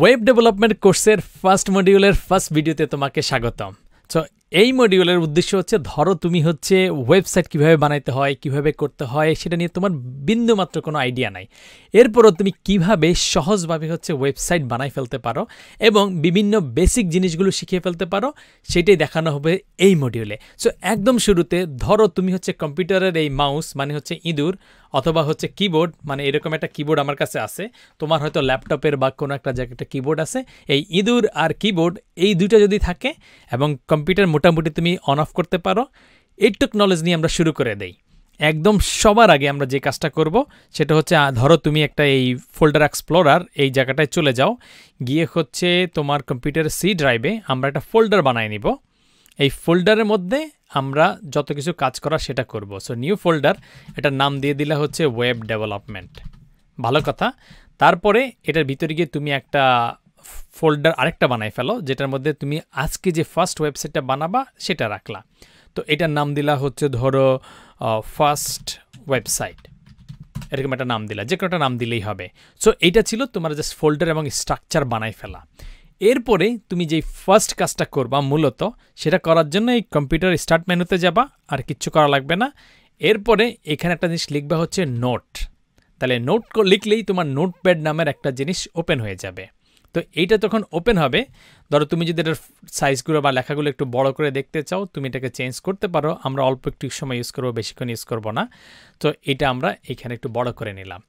Web development কোর্সের first মডিউলের first ভিডিওতে তোমাকে স্বাগতম। সো এই মডিউলের উদ্দেশ্য হচ্ছে, ধরো তুমি হচ্ছে ওয়েবসাইট কিভাবে বানাইতে হয়, কিভাবে করতে হয় সেটা নিয়ে তোমার বিন্দুমাত্র কোনো আইডিয়া নাই। এরপরও তুমি কিভাবে সহজভাবে হচ্ছে ওয়েবসাইট বানাই ফেলতে পারো এবং বিভিন্ন বেসিক জিনিসগুলো শিখিয়ে ফেলতে পারো, সেটাই দেখানো হবে এই মডিউলে। সো একদম শুরুতে ধরো তুমি হচ্ছে কম্পিউটারের এই মাউস মানে হচ্ছে ইঁদুর, অথবা হচ্ছে কিবোর্ড মানে এরকম একটা কিবোর্ড আমার কাছে আছে, তোমার হয়তো ল্যাপটপের বা কোনো একটা জায়গায় একটা কিবোর্ড আছে। এই ইঁদুর আর কিবোর্ড এই দুটো যদি থাকে এবং কম্পিউটার মোটামুটি তুমি অন অফ করতে পারো, এইটুক নলেজ নিয়ে আমরা শুরু করে দেই। একদম সবার আগে আমরা যে কাজটা করব সেটা হচ্ছে, ধরো তুমি একটা এই ফোল্ডার এক্সপ্লোরার এই জায়গাটায় চলে যাও, গিয়ে হচ্ছে তোমার কম্পিউটারের সি ড্রাইভে আমরা একটা ফোল্ডার বানায় নিব। এই ফোল্ডারের মধ্যে আমরা যত কিছু কাজ করা সেটা করব। সো নিউ ফোল্ডার, এটার নাম দিয়ে দিলে হচ্ছে ওয়েব ডেভেলপমেন্ট। ভালো কথা। তারপরে এটার ভিতরে গিয়ে তুমি একটা ফোল্ডার আরেকটা বানাই ফেলো, যেটার মধ্যে তুমি আজকে যে ফার্স্ট ওয়েবসাইটটা বানাবা সেটা রাখলা। তো এটার নাম দিলা হচ্ছে ধরো ফার্স্ট ওয়েবসাইট, এরকম একটা নাম দিলা, যে কোনো একটা নাম দিলেই হবে। সো এইটা ছিল তোমার জাস্ট ফোল্ডার এবং স্ট্রাকচার বানাই ফেলা। এরপরে তুমি যেই ফার্স্ট কাজটা করবা মূলত, সেটা করার জন্য এই কম্পিউটার স্টার্ট মেনুতে যাবা, আর কিচ্ছু করা লাগবে না। এরপরে এখানে একটা জিনিস লিখবা হচ্ছে নোট। তাহলে নোট লিখলেই তোমার নোটপ্যাড নামের একটা জিনিস ওপেন হয়ে যাবে। তো এইটা তখন ওপেন হবে, ধরো তুমি যদি এটার সাইজগুলো বা লেখাগুলো একটু বড় করে দেখতে চাও, তুমি এটাকে চেঞ্জ করতে পারো। আমরা অল্প একটু সময় ইউজ করবো, বেশিক্ষণ ইউজ করবো না। তো এটা আমরা এখানে একটু বড় করে নিলাম।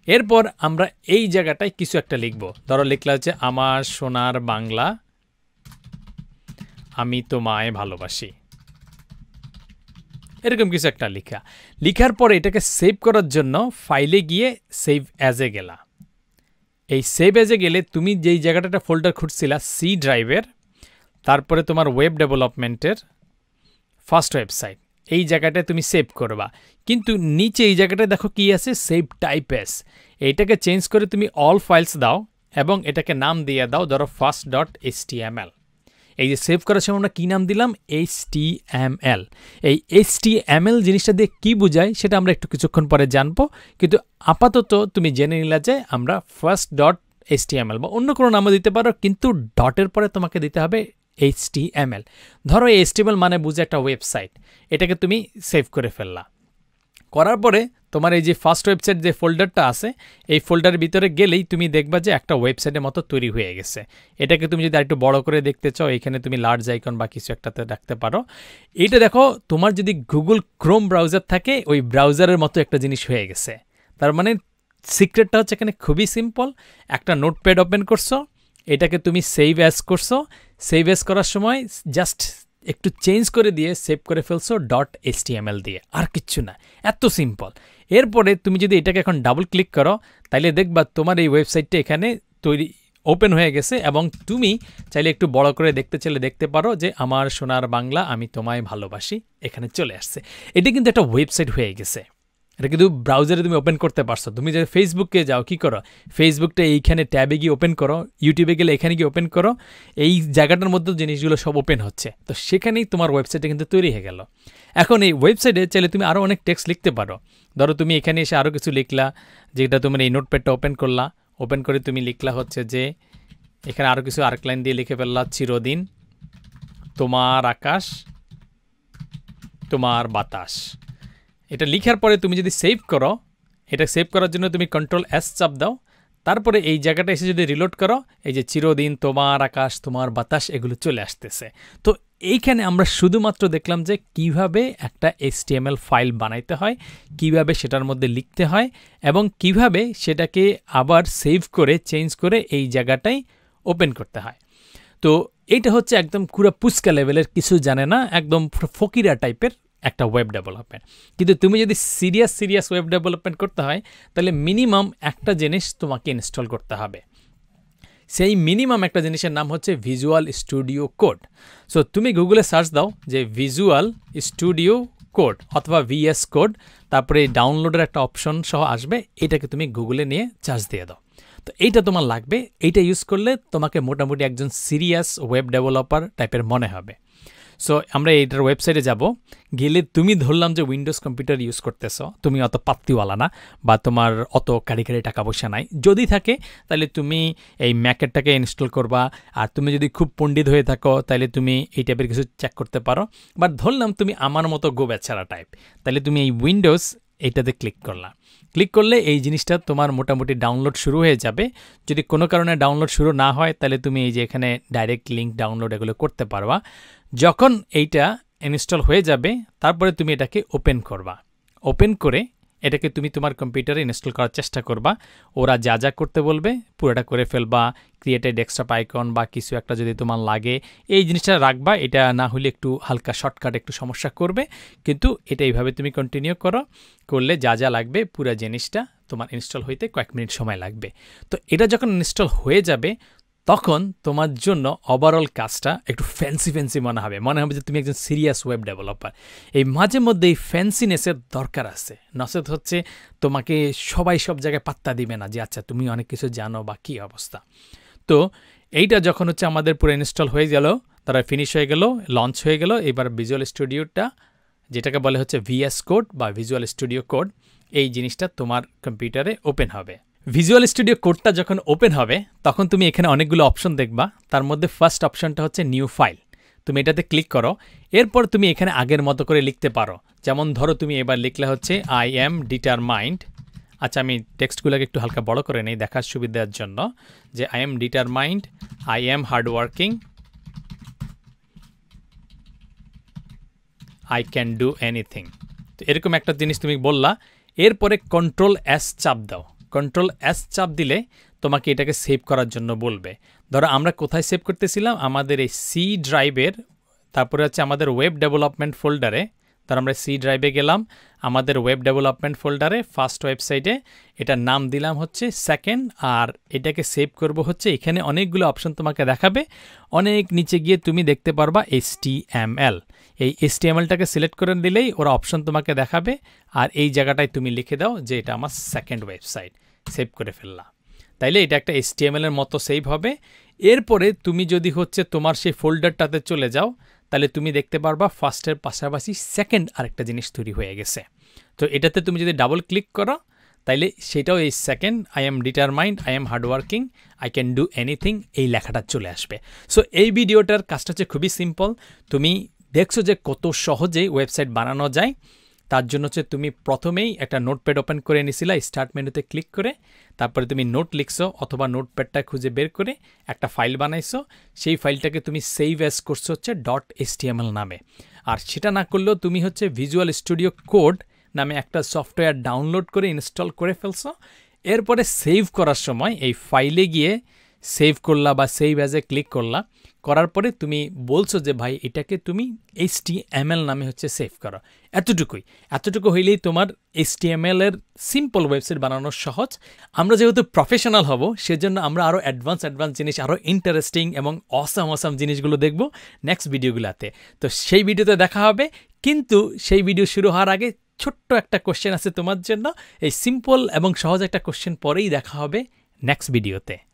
এরপর আমরা এই জায়গাটায় কিছু একটা লিখব। ধরো লিখলা হচ্ছে আমার সোনার বাংলা আমি তোমায় ভালোবাসি, এরকম কিছু একটা লিখার পরে এটাকে সেভ করার জন্য ফাইলে গিয়ে সেভ অ্যাজে গেলা। এই সেভ অ্যাজে গেলে তুমি যেই জায়গাটা ফোল্ডার খুঁজছিলা সি ড্রাইভের, তারপরে তোমার ওয়েব ডেভেলপমেন্টের ফার্স্ট ওয়েবসাইট, এই জায়গাটায় তুমি সেভ করবা। কিন্তু নিচে এই জায়গাটায় দেখো কি আছে, সেভ টাইপ এস। এইটাকে চেঞ্জ করে তুমি অল ফাইলস দাও এবং এটাকে নাম দিয়ে দাও ধরো first.html। এই যে সেভ করার সময় আমরা কী নাম দিলাম, HTML। এই HTML জিনিসটা দিয়ে কী বোঝায় সেটা আমরা একটু কিছুক্ষণ পরে জানবো, কিন্তু আপাতত তুমি জেনে নিলা যে আমরা first.html বা অন্য কোনো নামও দিতে পারো, কিন্তু ডটের পরে তোমাকে দিতে হবে HTML। ধরো HTML মানে বুঝে একটা ওয়েবসাইট, এটাকে তুমি সেভ করে ফেললা। করার পরে তোমার এই যে ফার্স্ট ওয়েবসাইট যে ফোল্ডারটা আছে, এই ফোল্ডারের ভিতরে গেলেই তুমি দেখবা যে একটা ওয়েবসাইটের মতো তৈরি হয়ে গেছে। এটাকে তুমি যদি আরেকটু বড় করে দেখতে চাও, এখানে তুমি লার্জ আইকন বা কিছু একটাতে রাখতে পারো। এইটা দেখো, তোমার যদি গুগল ক্রোম ব্রাউজার থাকে, ওই ব্রাউজারের মতো একটা জিনিস হয়ে গেছে। তার মানে সিক্রেটটা হচ্ছে এখানে খুবই সিম্পল। একটা নোটপ্যাড ওপেন করছো, এটাকে তুমি সেভ অ্যাজ করছো, সেভ অ্যাজ করার সময় জাস্ট একটু চেঞ্জ করে দিয়ে সেভ করে ফেলছো .html দিয়ে, আর কিচ্ছু না, এত সিম্পল। এরপরে তুমি যদি এটাকে এখন ডাবল ক্লিক করো, তাইলে দেখবা তোমার এই ওয়েবসাইটটা এখানে তৈরি ওপেন হয়ে গেছে। এবং তুমি চাইলে একটু বড় করে দেখতে চাইলে দেখতে পারো যে আমার সোনার বাংলা আমি তোমায় ভালোবাসি এখানে চলে আসছে। এটা কিন্তু একটা ওয়েবসাইট হয়ে গেছে। এটা কিন্তু ব্রাউজারে তুমি ওপেন করতে পারছো। তুমি যদি ফেসবুকে যাও, কি করো, ফেসবুকটা এইখানে ট্যাবে গিয়ে ওপেন করো, ইউটিউবে গেলে এখানে গিয়ে ওপেন করো, এই জায়গাটার মধ্যে জিনিসগুলো সব ওপেন হচ্ছে। তো সেখানেই তোমার ওয়েবসাইটটা কিন্তু তৈরি হয়ে গেল। এখন এই ওয়েবসাইটে চাইলে তুমি আরও অনেক টেক্সট লিখতে পারো। ধরো তুমি এখানে এসে আরও কিছু লিখলা, যেটা তোমার এই নোটপ্যাডটা ওপেন করলা, ওপেন করে তুমি লিখলা হচ্ছে যে এখানে আরও কিছু আরেক লাইন দিয়ে লিখে ফেললা, চিরদিন তোমার আকাশ তোমার বাতাস। এটা লিখার পরে তুমি যদি সেভ করো, এটা সেভ করার জন্য তুমি Ctrl+S চাপ দাও। তারপরে এই জায়গাটা এসে যদি রিলোড করো, এই যে চিরদিন তোমার আকাশ তোমার বাতাস এগুলো চলে আসতেছে। তো এইখানে আমরা শুধুমাত্র দেখলাম যে কিভাবে একটা HTML ফাইল বানাইতে হয়, কিভাবে সেটার মধ্যে লিখতে হয় এবং কিভাবে সেটাকে আবার সেভ করে চেঞ্জ করে এই জায়গাটায় ওপেন করতে হয়। তো এইটা হচ্ছে একদম পুরো পুস্কা লেভেলের, কিছু জানে না, একদম ফকিরা টাইপের একটা ওয়েব ডেভেলপমেন্ট। কিন্তু তুমি যদি সিরিয়াস ওয়েব ডেভেলপমেন্ট করতে হয়, তাহলে মিনিমাম একটা জিনিস তোমাকে ইনস্টল করতে হবে। সেই মিনিমাম একটা জিনিসের নাম হচ্ছে ভিজুয়াল স্টুডিও কোড। সো তুমি গুগলে সার্চ দাও যে ভিজুয়াল স্টুডিও কোড অথবা VS কোড, তারপরে ডাউনলোডের একটা অপশন সহ আসবে, এটাকে তুমি গুগলে নিয়ে চার্জ দিয়ে দাও। তো এইটা তোমার লাগবে। এইটা ইউজ করলে তোমাকে মোটামুটি একজন সিরিয়াস ওয়েব ডেভেলপার টাইপের মনে হবে। সো আমরা এইটার ওয়েবসাইটে যাব, গেলে তুমি ধরলাম যে উইন্ডোজ কম্পিউটার ইউজ করতেছো, তুমি অত পাত্তিওয়ালা না বা তোমার অত কারি টাকা পয়সা নাই, যদি থাকে তাহলে তুমি এই ম্যাকেরটাকে ইনস্টল করবা। আর তুমি যদি খুব পণ্ডিত হয়ে থাকো তাহলে তুমি এই টাইপের কিছু চেক করতে পারো। বাট ধরলাম তুমি আমার মতো গো বেচারা টাইপ, তাহলে তুমি এই উইন্ডোজ এইটাতে ক্লিক করলে এই জিনিসটা তোমার মোটামুটি ডাউনলোড শুরু হয়ে যাবে। যদি কোনো কারণে ডাউনলোড শুরু না হয় তাহলে তুমি এই যে এখানে ডাইরেক্ট লিঙ্ক ডাউনলোড এগুলো করতে পারবা। যখন এইটা ইনস্টল হয়ে যাবে তারপরে তুমি এটাকে ওপেন করবা। ওপেন করে এটাকে তুমি তোমার কম্পিউটারে ইনস্টল করার চেষ্টা করবা। ওরা যা যা করতে বলবে পুরোটা করে ফেলবা। ক্রিয়েটেড ডেস্কটপ আইকন বা কিছু একটা যদি তোমার লাগে এই জিনিসটা রাখবা। এটা না হলে একটু হালকা শর্টকাট একটু সমস্যা করবে, কিন্তু এটা এইভাবে তুমি কন্টিনিউ করলে যা যা লাগবে পুরো জিনিসটা তোমার ইনস্টল হইতে কয়েক মিনিট সময় লাগবে। তো এটা যখন ইনস্টল হয়ে যাবে তখন তোমার জন্য ওভারঅল কাজটা একটু ফ্যান্সি মনে হবে যে তুমি একজন সিরিয়াস ওয়েব ডেভেলপার। এই মাঝে মধ্যে এই ফ্যান্সিনেসের দরকার আছে, নচেত হচ্ছে তোমাকে সবাই সব জায়গায় পাত্তা দিবে না যে আচ্ছা তুমি অনেক কিছু জানো বা কী অবস্থা। তো এইটা যখন হচ্ছে আমাদের পুরো ইনস্টল হয়ে গেল, তারা ফিনিশ হয়ে গেল, লঞ্চ হয়ে গেল, এবার ভিজুয়াল স্টুডিওটা যেটাকে বলে হচ্ছে ভিএস কোড বা ভিজুয়াল স্টুডিও কোড, এই জিনিসটা তোমার কম্পিউটারে ওপেন হবে। ভিজুয়াল স্টুডিও কোডটা যখন ওপেন হবে তখন তুমি এখানে অনেকগুলো অপশন দেখবা। তার মধ্যে ফার্স্ট অপশনটা হচ্ছে নিউ ফাইল, তুমি এটাতে ক্লিক করো। এরপর তুমি এখানে আগের মতো করে লিখতে পারো। যেমন ধরো তুমি এবার লিখলে হচ্ছে আই এম ডিটারমাইন্ড। আচ্ছা, আমি টেক্সটগুলোকে একটু হালকা বড় করে নেই দেখার সুবিধার জন্য, যে I am determined, I am hardworking, I can do anything. তো এরকম একটা জিনিস তুমি বললা। এরপরে কন্ট্রোল এস চাপ দাও। কন্ট্রোল এস চাপ দিলে তোমাকে এটাকে সেভ করার জন্য বলবে। ধরো আমরা কোথায় সেভ করতেছিলাম, আমাদের এই সি ড্রাইভের, তারপরে হচ্ছে আমাদের ওয়েব ডেভেলপমেন্ট ফোল্ডারে। ধরো আমরা সি ড্রাইভে গেলাম, আমাদের ওয়েব ডেভেলপমেন্ট ফোল্ডারে ফার্স্ট ওয়েবসাইটে, এটার নাম দিলাম হচ্ছে সেকেন্ড, আর এটাকে সেভ করব হচ্ছে এখানে অনেকগুলো অপশন তোমাকে দেখাবে। অনেক নিচে গিয়ে তুমি দেখতে পারবা HTML। এই HTMLটাকে সিলেক্ট করে দিলেই ওরা অপশন তোমাকে দেখাবে, আর এই জায়গাটায় তুমি লিখে দাও যে এটা আমার সেকেন্ড ওয়েবসাইট, সেভ করে ফেললা। তাইলে এটা একটা HTML এর মতো সেভ হবে। এরপরে তুমি যদি হচ্ছে তোমার সেই ফোল্ডারটাতে চলে যাও তাহলে তুমি দেখতে পারবা ফার্স্টের পাশাপাশি সেকেন্ড আরেকটা জিনিস তৈরি হয়ে গেছে। তো এটাতে তুমি যদি ডাবল ক্লিক করো তাইলে সেটাও এই second, I am determined, I am hardworking, I can do anything, এই লেখাটা চলে আসবে। সো এই ভিডিওটার কাজটা হচ্ছে খুবই সিম্পল। তুমি দেখছো যে কত সহজেই ওয়েবসাইট বানানো যায়। তার জন্য হচ্ছে তুমি প্রথমেই একটা নোটপ্যাড ওপেন করে নিছিলা, স্টার্ট মেনুতে ক্লিক করে, তারপরে তুমি নোট লিখছো অথবা নোটপ্যাডটা খুঁজে বের করে একটা ফাইল বানাইছো। সেই ফাইলটাকে তুমি সেভ অ্যাজ করছো হচ্ছে .html নামে। আর সেটা না করলেও তুমি হচ্ছে ভিজুয়াল স্টুডিও কোড নামে একটা সফটওয়্যার ডাউনলোড করে ইনস্টল করে ফেলছো। এরপরে সেভ করার সময় এই ফাইলে গিয়ে সেভ করলা বা সেভ অ্যাজে ক্লিক করলা, করার পরে তুমি বলছো যে ভাই এটাকে তুমি HTML নামে হচ্ছে সেভ করো। এতটুকু হইলেই তোমার HTML এর সিম্পল ওয়েবসাইট বানানো সহজ। আমরা যেহেতু প্রফেশনাল হব সেজন্য আমরা আরও অ্যাডভান্স জিনিস, আরও ইন্টারেস্টিং এবং অসাম জিনিসগুলো দেখব নেক্সট ভিডিওগুলোতে। তো সেই ভিডিওতে দেখা হবে, কিন্তু সেই ভিডিও শুরু হওয়ার আগে ছোট্ট একটা কোশ্চেন আছে তোমার জন্য। এই সিম্পল এবং সহজ একটা কোশ্চেন পরেই দেখা হবে নেক্সট ভিডিওতে।